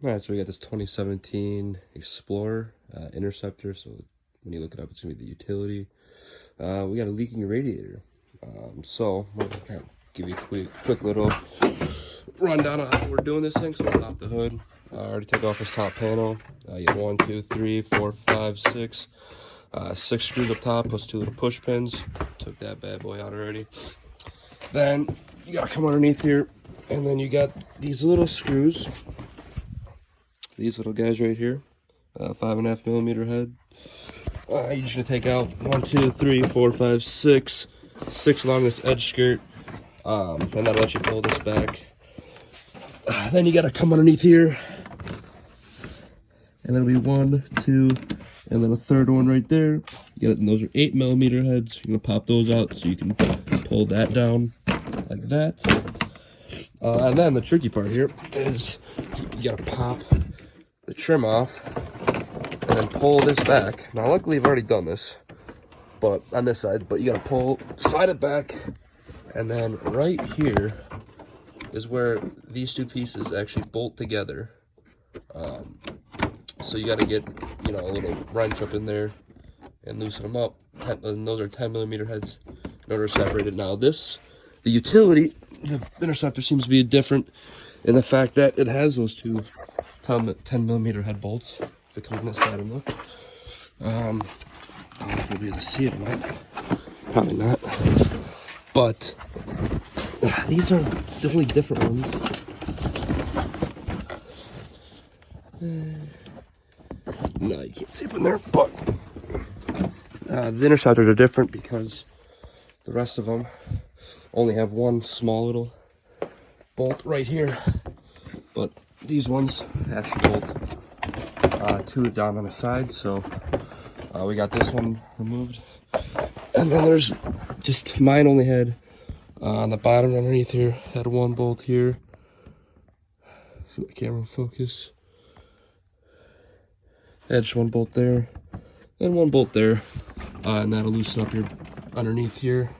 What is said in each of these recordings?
All right, so we got this 2017 Explorer Interceptor. So when you look it up, it's gonna be the utility. We got a leaking radiator. So I'm gonna kind of give you a quick little rundown on how we're doing this thing. So we'll pop the hood. I already took off this top panel. You got 1, 2, 3, 4, 5, 6. 6 screws up top plus 2 little push pins. Took that bad boy out already. Then you gotta come underneath here, and then you got these little screws. These little guys right here, 5.5 millimeter head. You're just gonna take out 1, 2, 3, 4, 5, 6 along this edge skirt, and that'll let you pull this back. Then you gotta come underneath here, and there'll be 1, 2, and then a third one right there. You got, and those are 8 millimeter heads. You're gonna pop those out so you can pull that down like that. And then the tricky part here is you gotta pop the trim off and then pull this back. Now luckily I've already done this, but on this side, but you gotta slide it back, and then right here is where these two pieces actually bolt together. So you gotta get, a little wrench up in there and loosen them up. And those are 10 millimeter heads in order to separate it. Now the utility, the Interceptor seems to be different in the fact that it has those two 10 millimeter head bolts. If it comes on this side and look. I don't know if you'll be able to see it or not. Probably not. But these are definitely different ones. No, you can't see up in there, but the Interceptors are different because the rest of them only have one small little bolt right here, but these ones actually bolt 2 down on the side. So we got this one removed, and then there's just mine only had on the bottom underneath here had 1 bolt here. So the camera focus. Had just 1 bolt there, and 1 bolt there, and that'll loosen up your underneath here.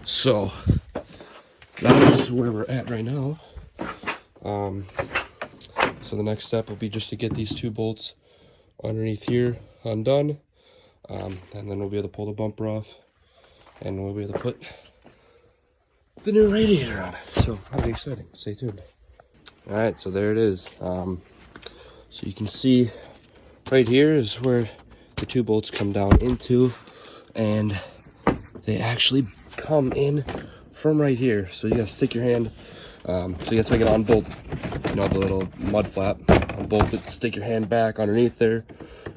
So that is where we're at right now. So the next step will be just to get these 2 bolts underneath here undone, and then we'll be able to pull the bumper off, and we'll be able to put the new radiator on. So that'll be exciting. Stay tuned. All right, so there it is. So you can see right here is where the 2 bolts come down into, and they actually come in from right here. So you gotta stick your hand, so you gotta take it on bolt, the little mud flap, unbolt it, stick your hand back underneath there,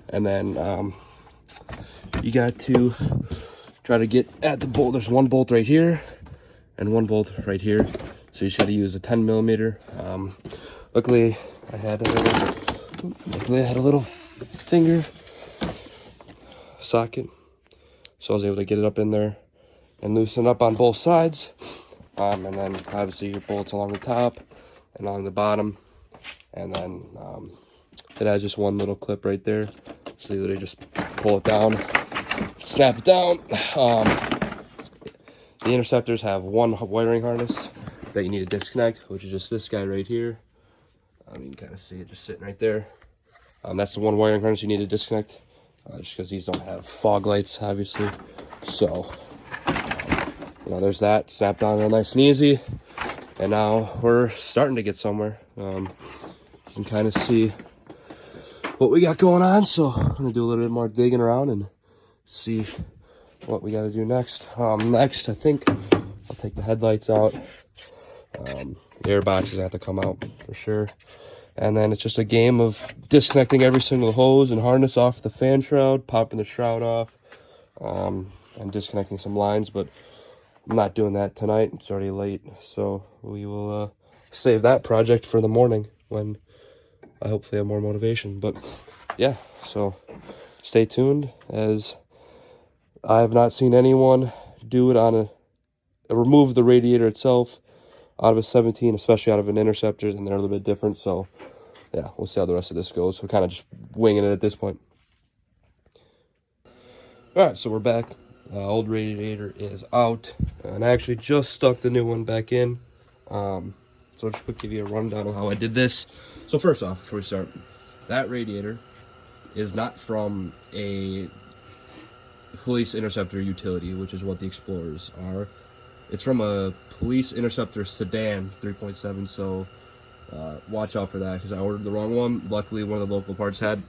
and then you got to try to get at the bolt. There's 1 bolt right here and 1 bolt right here, so you just gotta use a 10 millimeter. Luckily I had a little finger socket, so I was able to get it up in there and loosen up on both sides, and then obviously your bolts along the top and along the bottom, and then it has just 1 little clip right there, so you literally just pull it down, snap it down. The Interceptors have 1 wiring harness that you need to disconnect, which is just this guy right here. You can kind of see it just sitting right there. That's the 1 wiring harness you need to disconnect, just because these don't have fog lights, obviously. So, there's that. Snap down real nice and easy. And now we're starting to get somewhere. You can kind of see what we got going on. So I'm going to do a little bit more digging around and see what we got to do next. Next, I think I'll take the headlights out. The air boxes have to come out for sure. And then it's just a game of disconnecting every single hose and harness off the fan shroud, popping the shroud off, and disconnecting some lines. But I'm not doing that tonight. It's already late. So we will save that project for the morning when I hopefully have more motivation. But yeah, so stay tuned, as I have not seen anyone do it on remove the radiator itself out of a 17, especially out of an Interceptor, and they're a little bit different. So yeah, we'll see how the rest of this goes. We're kind of just winging it at this point. All right, so we're back. Old radiator is out, and I actually just stuck the new one back in. So I'll just quick give you a rundown of how I did this. So first off, before we start, that radiator is not from a police interceptor utility, which is what the Explorers are. It's from a police interceptor sedan 3.7, so watch out for that, because I ordered the wrong one. Luckily, one of the local parts had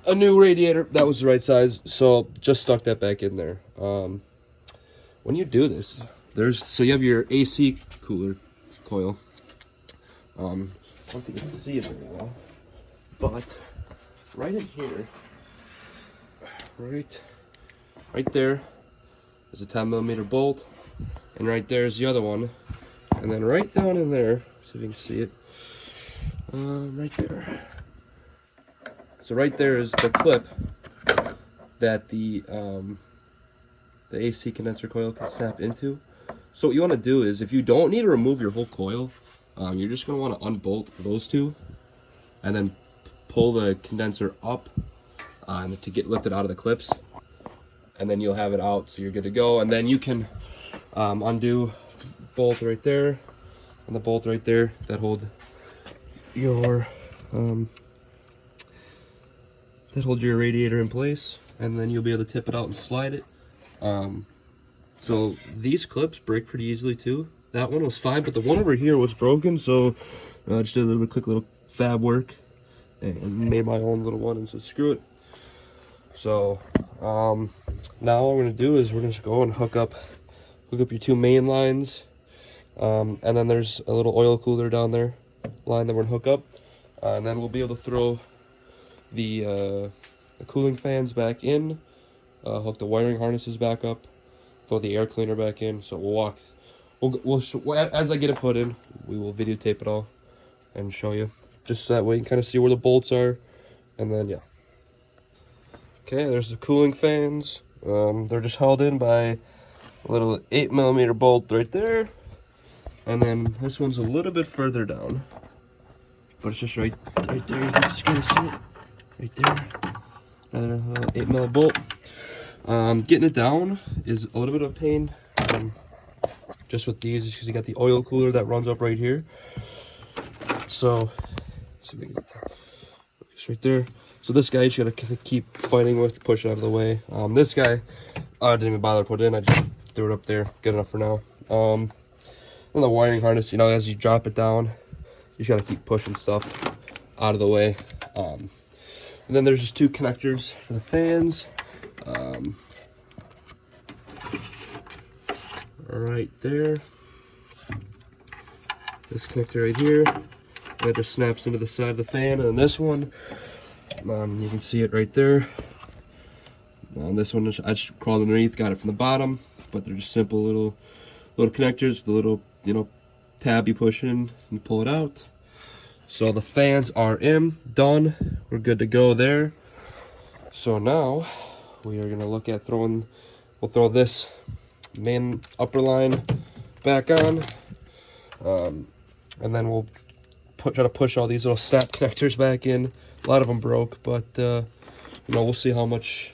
a new radiator that was the right size, so just stuck that back in there. When you do this, so you have your AC cooler coil. I don't think you can see it very well, but right in here, right there is a 10mm bolt, and right there is the other one, and then right down in there, see if you can see it, right there. So right there is the clip that the AC condenser coil can snap into. So what you want to do is, if you don't need to remove your whole coil, you're just going to want to unbolt those two, and then pull the condenser up to get lifted out of the clips, and then you'll have it out, so you're good to go. And then you can undo bolt right there and the bolt right there that hold your radiator in place, and then you'll be able to tip it out and slide it. So these clips break pretty easily too. That one was fine, but the one over here was broken, so I just did a little bit quick little fab work and made my own little one and said screw it. So now what we're gonna do is we're gonna go and hook up your two main lines, and then there's a little oil cooler down there line that we're gonna hook up, and then we'll be able to throw the cooling fans back in, hook the wiring harnesses back up, throw the air cleaner back in. So as I get it put in, we will videotape it all and show you, just so that way you can kind of see where the bolts are, and then yeah. Okay, there's the cooling fans. They're just held in by a little 8mm bolt right there, and then this one's a little bit further down, but it's just right there. You can just kind of see it right there. Another 8mm bolt. Getting it down is a little bit of a pain. Just with these, because you got the oil cooler that runs up right here. So, see if we can get this right there. So this guy you just gotta keep fighting with to push it out of the way. This guy, I didn't even bother to put in. I just threw it up there. Good enough for now. And the wiring harness, as you drop it down, you just gotta keep pushing stuff out of the way. And then there's just two connectors for the fans. Right there. This connector right here, that just snaps into the side of the fan, and then this one, you can see it right there. This one, I just crawled underneath, got it from the bottom, but they're just simple little connectors with a little, tab you push in and pull it out. So the fans are in, done. We're good to go there. So now we are gonna look at we'll throw this main upper line back on, and then we'll try to push all these little snap connectors back in. A lot of them broke, but we'll see how much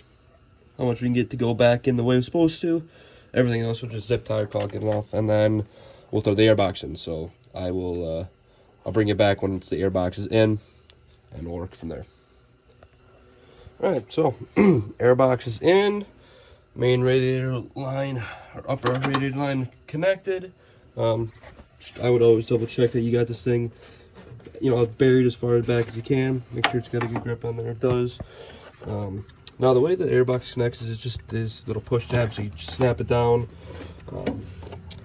we can get to go back in the way we're supposed to. Everything else will just zip tie or caulk it off, and then we'll throw the airbox in. So I'll bring it back once the airbox is in, and we'll work from there. All right, so airbox is in, main radiator line, or upper radiator line connected. I would always double check that you got this thing, buried as far back as you can. Make sure it's got a good grip on there. It does. Now the way the airbox connects is it's just this little push tab, so you just snap it down,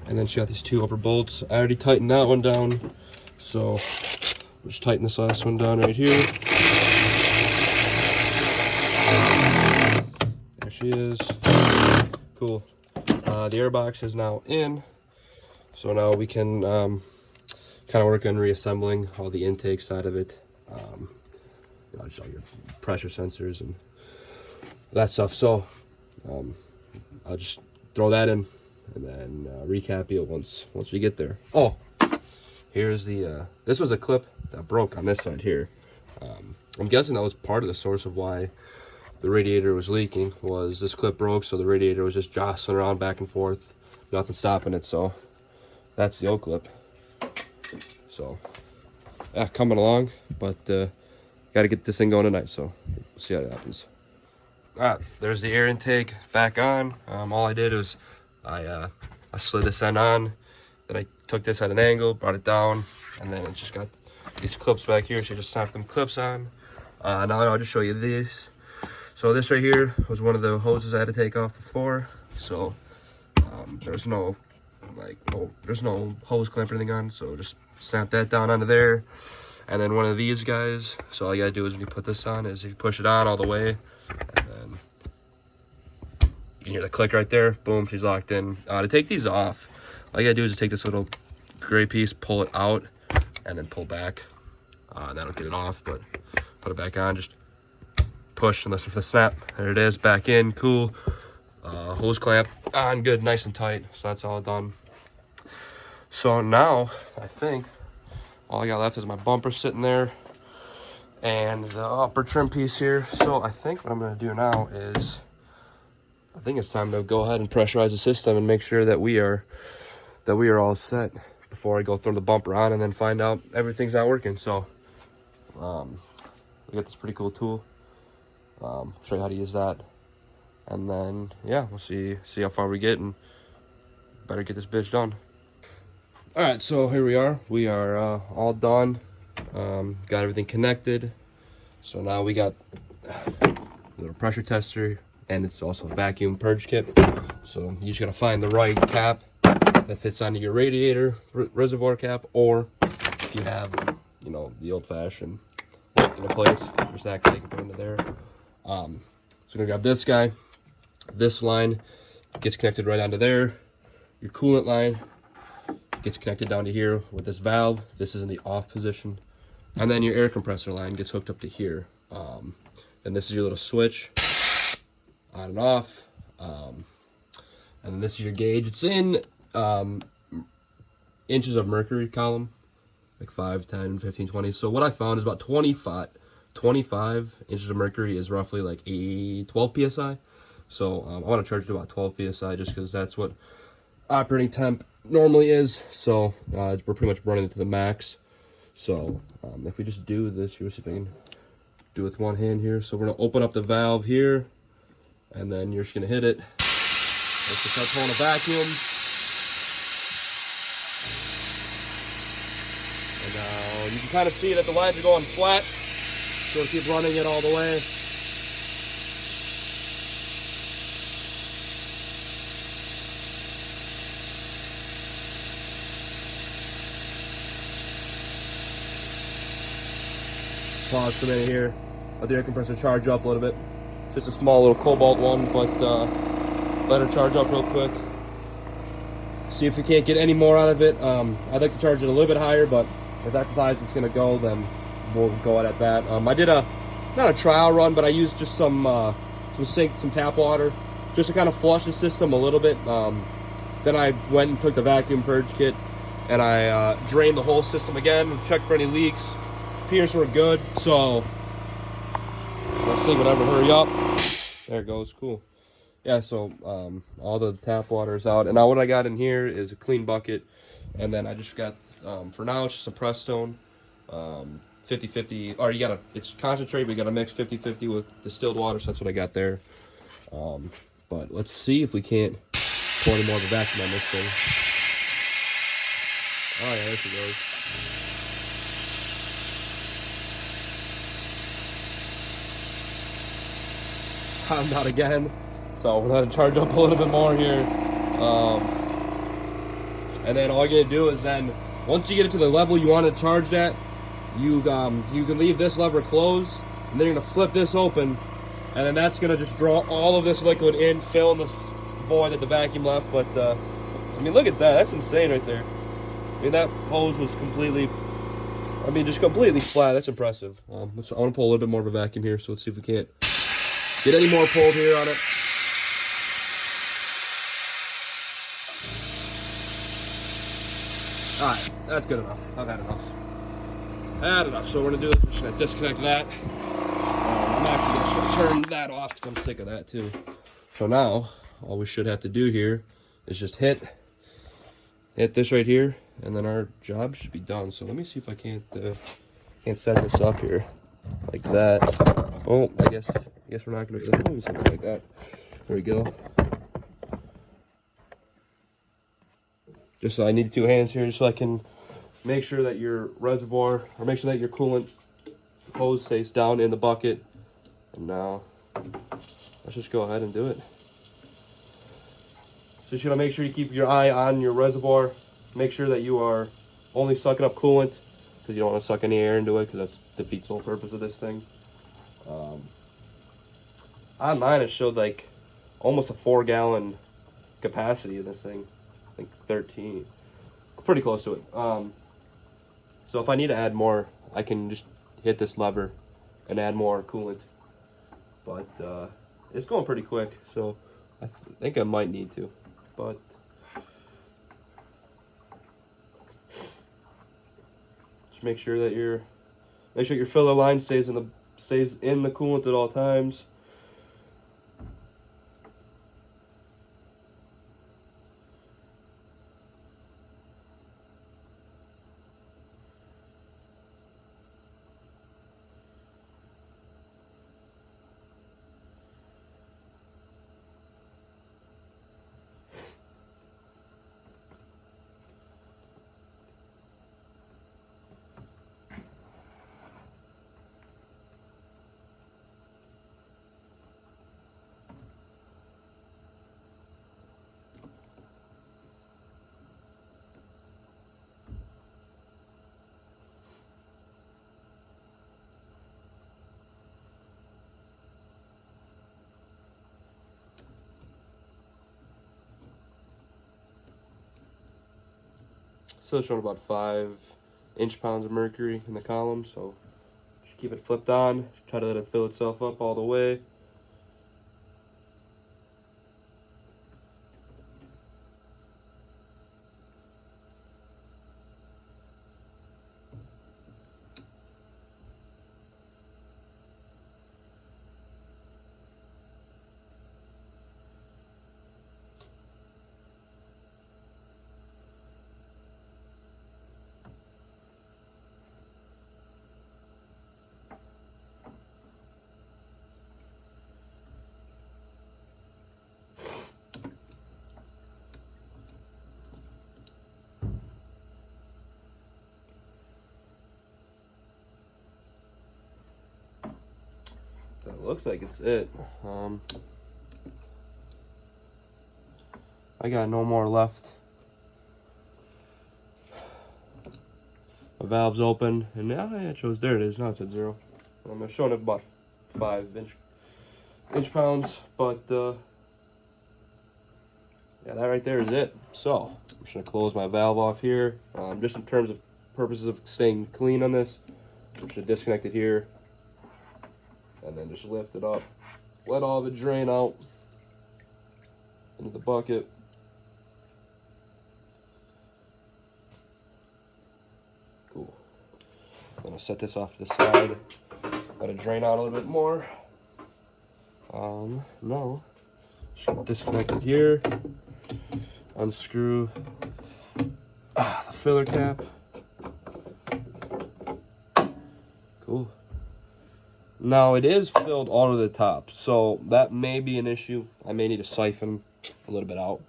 and then she got these two upper bolts. I already tightened that one down, so we'll just tighten this last one down right here. There she is. Cool. The airbox is now in, so now we can kind of work on reassembling all the intake side of it. Just all your pressure sensors and that stuff. So I'll just throw that in and then recap you once we get there. Oh, here's the this was a clip that broke on this side here. I'm guessing that was part of the source of why the radiator was leaking. Was this clip broke, so the radiator was just jostling around back and forth, nothing stopping it. So that's the old clip. So yeah, coming along, but got to get this thing going tonight, so we'll see how it happens. All right, there's the air intake back on. All I did was I slid this end on, then I took this at an angle, brought it down, and then it just got these clips back here, so you just snap them clips on. Now I'll just show you this. So this right here was one of the hoses I had to take off before. So there's no hose clamp or anything on, so just snap that down onto there. And then one of these guys, so all you gotta do is when you put this on is you push it on all the way, and then you can hear the click right there. Boom, she's locked in. To take these off, all you gotta do is take this little gray piece, pull it out, and then pull back. That'll get it off, but put it back on, just push and listen for the snap. There it is, back in, cool. Hose clamp on, good, nice and tight. So that's all done. So now I think all I got left is my bumper sitting there and the upper trim piece here. So I think what I'm gonna do now is, I think it's time to go ahead and pressurize the system and make sure that we are all set before I go throw the bumper on and then find out everything's not working. So we got this pretty cool tool. Show you how to use that, and then yeah, we'll see how far we get, and better get this bitch done. All right, so here we are all done. Got everything connected. So now we got a little pressure tester, and it's also a vacuum purge kit. So you just gotta find the right cap that fits onto your radiator reservoir cap, or if you have, you know, the old-fashioned plates, just that you can put into there. So I'm gonna grab this guy. This line gets connected right onto there. Your coolant line gets connected down to here with this valve. This is in the off position. And then your air compressor line gets hooked up to here. And this is your little switch, on and off. And then this is your gauge. It's in inches of mercury column, like 5, 10, 15, 20. So what I found is about 25 inches of mercury is roughly like 12 psi. So I want to charge it to about 12 psi just because that's what operating temp normally is. So we're pretty much running it to the max. So if we just do this here, see if I can do it with one hand here. So we're going to open up the valve here, and then you're just going to hit it. Let's just start pulling a vacuum. And now you can kind of see that the lines are going flat. So we'll keep running it all the way. Pause for a minute here. Let the air compressor charge up a little bit. Just a small little cobalt one, but let it charge up real quick. See if we can't get any more out of it. I'd like to charge it a little bit higher, but if that's the size it's gonna go, then we'll go at that. I did not a trial run, but I used just some tap water just to kind of flush the system a little bit. Then I went and took the vacuum purge kit and I drained the whole system again, checked for any leaks. Appears we're good, so let's see, whatever, hurry up. There it goes, cool. Yeah, so all the tap water is out, and now what I got in here is a clean bucket, and then I just got, for now it's just a Prestone 50-50, or it's concentrate, but you gotta mix 50-50 with distilled water, so that's what I got there. But let's see if we can't pour any more of a vacuum on this thing. Oh yeah, there she goes. Timed out again, so we're gonna charge up a little bit more here, and then all you're gonna do is then once you get it to the level you want to charge at, you can leave this lever closed, and then you're gonna flip this open, and then that's gonna just draw all of this liquid in, fill in this void that the vacuum left. But I mean, look at that, that's insane right there. I mean, that hose was completely flat. That's impressive. I want to pull a little bit more of a vacuum here, so let's see if we can't get any more pulled here on it. Alright, that's good enough. I've had enough. So what we're going to do is we're just going to disconnect that. I'm actually just going to turn that off because I'm sick of that too. So now, all we should have to do here is just hit this right here, and then our job should be done. So let me see if I can't set this up here like that. Oh, I guess we're not gonna do something like that. There we go. Just so I need 2 hands here, just so I can make sure that your reservoir, or make sure that your coolant hose stays down in the bucket. And now, let's just go ahead and do it. So you're gonna make sure you keep your eye on your reservoir. Make sure that you are only sucking up coolant, because you don't want to suck any air into it, because that defeats the whole purpose of this thing. Online it showed like almost a 4-gallon capacity in this thing. I think 13. Pretty close to it. So if I need to add more, I can just hit this lever and add more coolant. But it's going pretty quick, so I think I might need to. But just make sure that your filler line stays in the coolant at all times. Still showing about 5 inch-pounds of mercury in the column, so just keep it flipped on. Try to let it fill itself up all the way. That looks like it's it. I got no more left. The valve's open, and now it shows, there it is, now it's at 0. I'm showing it about 5 inch-pounds, but yeah, that right there is it. So I'm just gonna close my valve off here. Just in terms of purposes of staying clean on this, I'm just gonna disconnect it here, and then just lift it up, let all the drain out into the bucket. Cool. I'm gonna set this off to the side, let it drain out a little bit more. No, just gonna disconnect it here, unscrew the filler cap. Cool. Now it is filled all to the top, so that may be an issue. I may need to siphon a little bit out,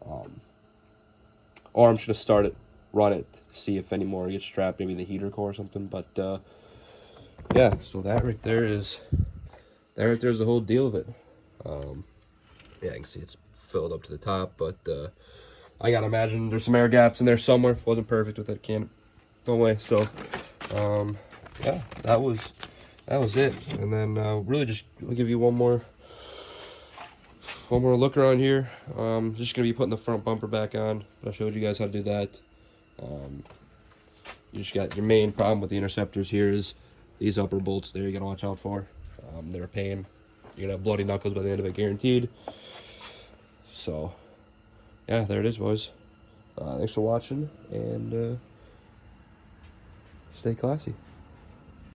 or I'm just gonna start it, run it, see if any more gets strapped, maybe the heater core or something. But yeah, so that right there is the whole deal of it. Yeah, you can see it's filled up to the top, but I gotta imagine there's some air gaps in there somewhere. Wasn't perfect with that can, no way. So yeah, that was it. And then really just I'll give you one more look around here. Just gonna be putting the front bumper back on, but I showed you guys how to do that. You just got your main problem with the Interceptors here is these upper bolts there you gotta watch out for. They're a pain. You're gonna have bloody knuckles by the end of it, guaranteed. So yeah, there it is, boys. Thanks for watching, and stay classy.